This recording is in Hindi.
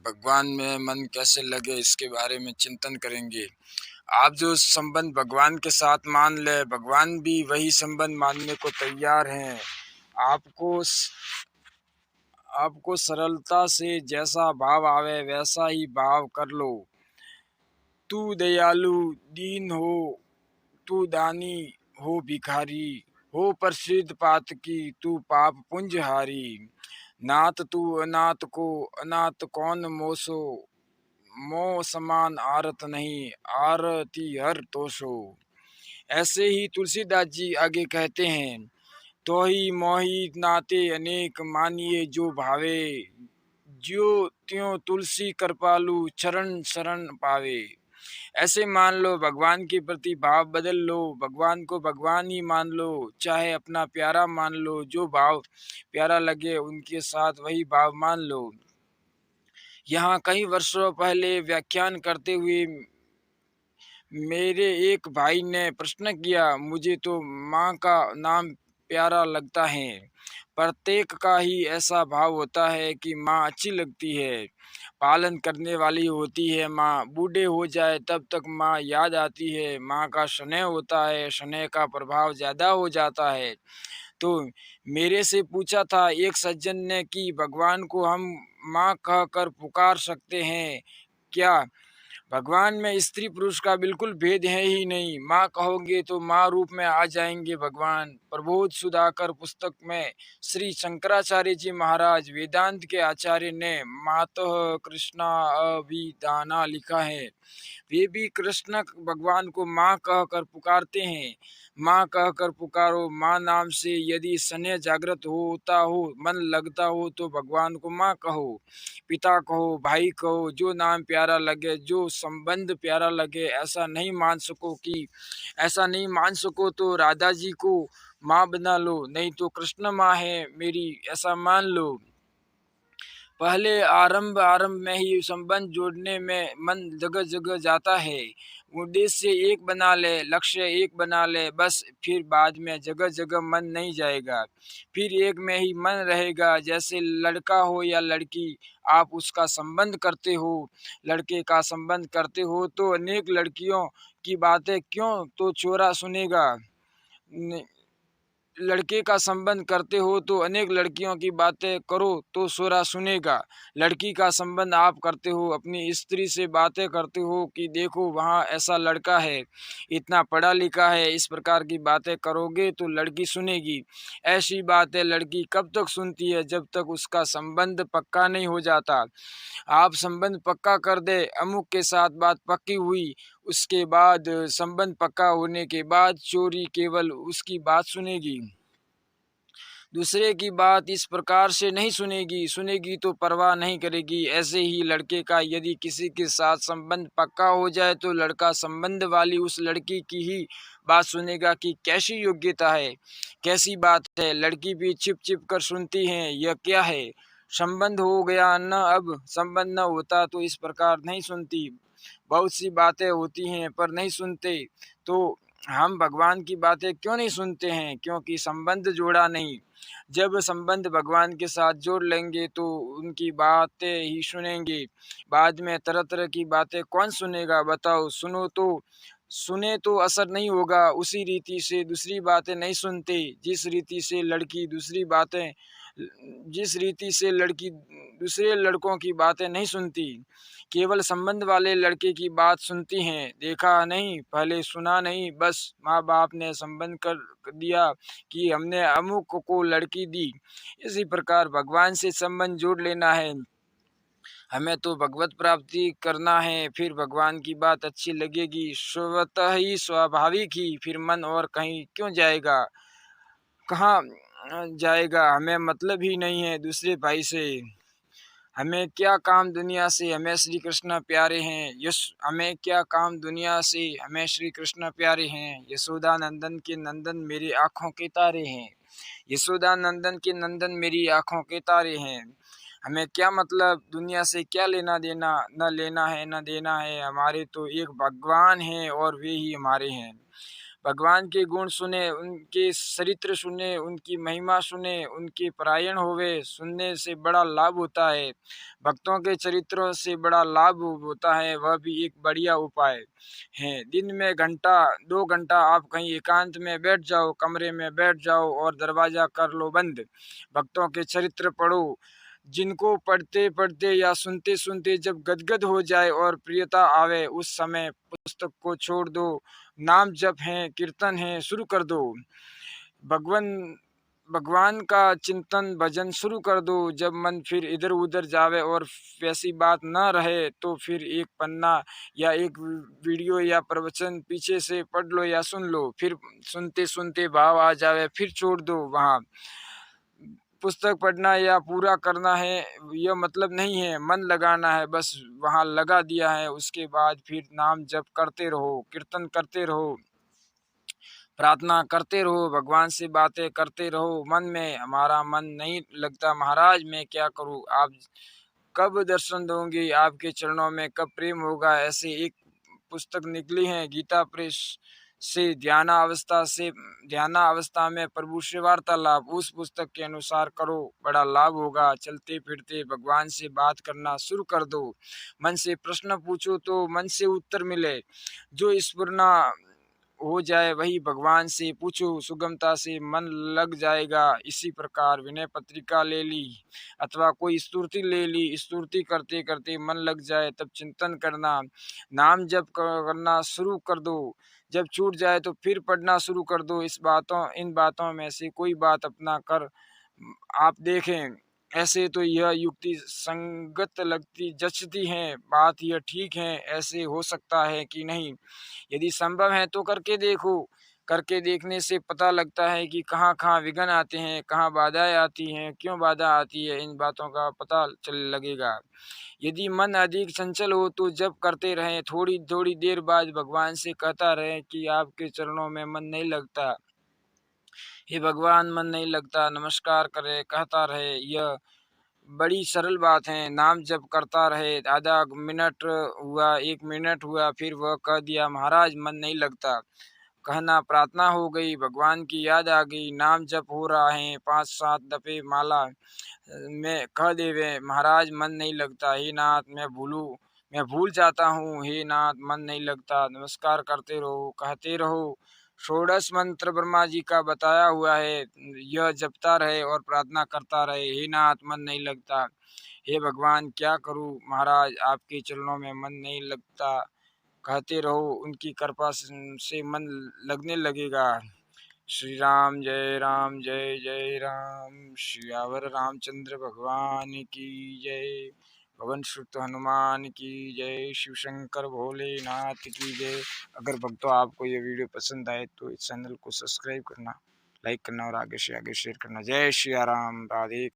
भगवान में मन कैसे लगे इसके बारे में चिंतन करेंगे। आप जो संबंध भगवान के साथ मान ले, भगवान भी वही संबंध मानने को तैयार हैं। आपको आपको सरलता से जैसा भाव आवे वैसा ही भाव कर लो। तू दयालु दीन हो, तू दानी हो भिखारी, हो प्रसिद्ध पातकी तू पाप पुंजहारी। नाथ तू अनाथ को, अनाथ कौन मोसो, मोह समान आरत नहीं, आरती हर तोषो। ऐसे ही तुलसीदास जी आगे कहते हैं, तो ही मोही नाते अनेक मानिए जो भावे, ज्यो त्यों तुलसी कृपालु चरण शरण पावे। ऐसे मान लो, भगवान के प्रति भाव बदल लो, भगवान को भगवान ही मान लो, चाहे अपना प्यारा मान लो, जो भाव प्यारा लगे उनके साथ वही भाव मान लो। यहाँ कई वर्षों पहले व्याख्यान करते हुए मेरे एक भाई ने प्रश्न किया, मुझे तो माँ का नाम प्यारा लगता है। प्रत्येक का ही ऐसा भाव होता है कि माँ अच्छी लगती है, पालन करने वाली होती है माँ। बूढ़े हो जाए तब तक माँ याद आती है। माँ का स्नेह होता है, स्नेह का प्रभाव ज़्यादा हो जाता है। तो मेरे से पूछा था एक सज्जन ने कि भगवान को हम माँ कहकर पुकार सकते हैं क्या? भगवान में स्त्री पुरुष का बिल्कुल भेद है ही नहीं। माँ कहोगे तो माँ रूप में आ जाएंगे भगवान। प्रबोध सुधाकर पुस्तक में श्री शंकराचार्य जी महाराज वेदांत के आचार्य ने मातः कृष्णा अभिधाना लिखा है। वे भी कृष्ण भगवान को माँ कहकर पुकारते हैं। माँ कहकर पुकारो, माँ नाम से यदि स्नेह जागृत होता हो, मन लगता हो तो भगवान को माँ कहो, पिता कहो, भाई कहो, जो नाम प्यारा लगे, जो संबंध प्यारा लगे। ऐसा नहीं मान सको तो राधा जी को माँ बना लो, नहीं तो कृष्ण माँ है मेरी, ऐसा मान लो। पहले आरंभ में ही संबंध जोड़ने में मन जगह जगह जाता है। उद्देश्य एक बना ले, लक्ष्य एक बना ले, बस फिर बाद में जगह जगह मन नहीं जाएगा, फिर एक में ही मन रहेगा। जैसे लड़का हो या लड़की, आप उसका संबंध करते हो, लड़के का संबंध करते हो तो अनेक लड़कियों की बातें क्यों तो छोरा सुनेगा। लड़के का संबंध करते हो तो अनेक लड़कियों की बातें करो तो सोरा सुनेगा। लड़की का संबंध आप करते हो, अपनी स्त्री से बातें करते हो कि देखो वहाँ ऐसा लड़का है, इतना पढ़ा लिखा है, इस प्रकार की बातें करोगे तो लड़की सुनेगी। ऐसी बातें लड़की कब तक सुनती है? जब तक उसका संबंध पक्का नहीं हो जाता। आप संबंध पक्का कर दे, अमुक के साथ बात पक्की हुई, उसके बाद संबंध पक्का होने के बाद चोरी केवल उसकी बात सुनेगी, दूसरे की बात इस प्रकार से नहीं सुनेगी। सुनेगी तो परवाह नहीं करेगी। ऐसे ही लड़के का यदि किसी के साथ संबंध पक्का हो जाए तो लड़का संबंध वाली उस लड़की की ही बात सुनेगा कि कैसी योग्यता है, कैसी बात है। लड़की भी छिप छिप कर सुनती है, यह क्या है, संबंध हो गया न, अब संबंध न होता तो इस प्रकार नहीं सुनती। बहुत सी बातें होती हैं पर नहीं सुनते। तो हम भगवान की बातें क्यों नहीं सुनते हैं? क्योंकि संबंध जोड़ा नहीं। जब संबंध भगवान के साथ जोड़ लेंगे तो उनकी बातें ही सुनेंगे। बाद में तरह तरह की बातें कौन सुनेगा बताओ? सुने तो असर नहीं होगा। उसी रीति से दूसरी बातें नहीं सुनते, जिस रीति से लड़की दूसरे लड़कों की बातें नहीं सुनती। केवल संबंध वाले लड़के की बात सुनती हैं। देखा नहीं, पहले सुना नहीं, बस माँ बाप ने संबंध कर दिया कि हमने अमुक को लड़की दी। इसी प्रकार भगवान से संबंध जोड़ लेना है। हमें तो भगवत प्राप्ति करना है, फिर भगवान की बात अच्छी लगेगी, स्वतः ही स्वाभाविक ही। फिर मन और कहीं क्यों जाएगा, कहाँ जाएगा? हमें मतलब ही नहीं है दूसरे भाई से। हमें क्या काम दुनिया से, हमें श्री कृष्ण प्यारे हैं। हमें क्या काम दुनिया से, हमें श्री कृष्ण प्यारे हैं। यशोदा नंदन के नंदन मेरी आँखों के तारे हैं। यशोदा नंदन के नंदन मेरी आँखों के तारे हैं। हमें क्या मतलब, दुनिया से क्या लेना देना, न लेना है न देना है। हमारे तो एक भगवान हैं और वे ही हमारे हैं। भगवान के गुण सुने, उनके चरित्र सुने, उनकी महिमा सुने, उनके परायण होवे, सुनने से बड़ा लाभ होता है। भक्तों के चरित्रों से बड़ा लाभ होता है, वह भी एक बढ़िया उपाय है। दिन में घंटा 2 घंटा आप कहीं एकांत में बैठ जाओ, कमरे में बैठ जाओ और दरवाजा कर लो बंद। भक्तों के चरित्र पढ़ो, जिनको पढ़ते पढ़ते या सुनते सुनते जब गदगद हो जाए और प्रियता आवे, उस समय पुस्तक को छोड़ दो। नाम जप है, कीर्तन है, शुरू कर दो। भगवान भगवान का चिंतन भजन शुरू कर दो। जब मन फिर इधर उधर जावे और वैसी बात न रहे तो फिर एक पन्ना या एक वीडियो या प्रवचन पीछे से पढ़ लो या सुन लो। फिर सुनते सुनते भाव आ जावे, फिर छोड़ दो। वहाँ पुस्तक पढ़ना या पूरा करना है यह मतलब नहीं है, मन लगाना है, बस वहाँ लगा दिया है। उसके बाद फिर नाम जप करते रहो, कीर्तन करते रहो, प्रार्थना करते रहो, भगवान से बातें करते रहो। मन में हमारा मन नहीं लगता, महाराज मैं क्या करूं, आप कब दर्शन दोगे, आपके चरणों में कब प्रेम होगा। ऐसे एक पुस्तक निकली है गीता प्रेस से, ध्यानावस्था में प्रभु से वार्तालाप। उस पुस्तक के अनुसार करो, बड़ा लाभ होगा। चलते फिरते भगवान से बात करना शुरू कर दो। मन से प्रश्न पूछो तो मन से उत्तर मिले। जो स्फुरना हो जाए वही भगवान से पूछो, सुगमता से मन लग जाएगा। इसी प्रकार विनय पत्रिका ले ली अथवा कोई स्तुति ले ली, स्तुति करते करते मन लग जाए तब चिंतन करना, नाम जप करना शुरू कर दो। जब छूट जाए तो फिर पढ़ना शुरू कर दो। इन बातों में से कोई बात अपना कर आप देखें। ऐसे तो यह युक्ति संगत लगती जचती है, बात यह ठीक है, ऐसे हो सकता है कि नहीं। यदि संभव है तो करके देखो। करके देखने से पता लगता है कि कहाँ कहाँ विघ्न आते हैं, कहाँ बाधाएं आती हैं, क्यों बाधा आती है, इन बातों का पता चल लगेगा। यदि मन अधिक चंचल हो तो जप करते रहें, थोड़ी थोड़ी देर बाद भगवान से कहता रहे कि आपके चरणों में मन नहीं लगता, हे भगवान मन नहीं लगता, नमस्कार करे, कहता रहे। यह बड़ी सरल बात है। नाम जप करता रहे, आधा मिनट हुआ, 1 मिनट हुआ, फिर वह कह दिया महाराज मन नहीं लगता, कहना प्रार्थना हो गई, भगवान की याद आ गई, नाम जप हो रहा है, 5-7 दफे माला में कह देवे महाराज मन नहीं लगता, हे नाथ मैं भूल जाता हूँ, हे नाथ मन नहीं लगता, नमस्कार करते रहो, कहते रहो। षोडश मंत्र ब्रह्मा जी का बताया हुआ है, यह जपता रहे और प्रार्थना करता रहे, हे नाथ मन नहीं लगता, हे भगवान क्या करूँ महाराज आपके चरणों में मन नहीं लगता, कहते रहो, उनकी कृपा से मन लगने लगेगा। श्री राम जय जय राम, श्यावर रामचंद्र भगवान की जय, पवन सुत हनुमान की जय, शिव शंकर भोलेनाथ की जय। अगर भक्तों आपको ये वीडियो पसंद आए तो इस चैनल को सब्सक्राइब करना, लाइक करना और आगे से आगे शेयर करना। जय श्री राम, राधे।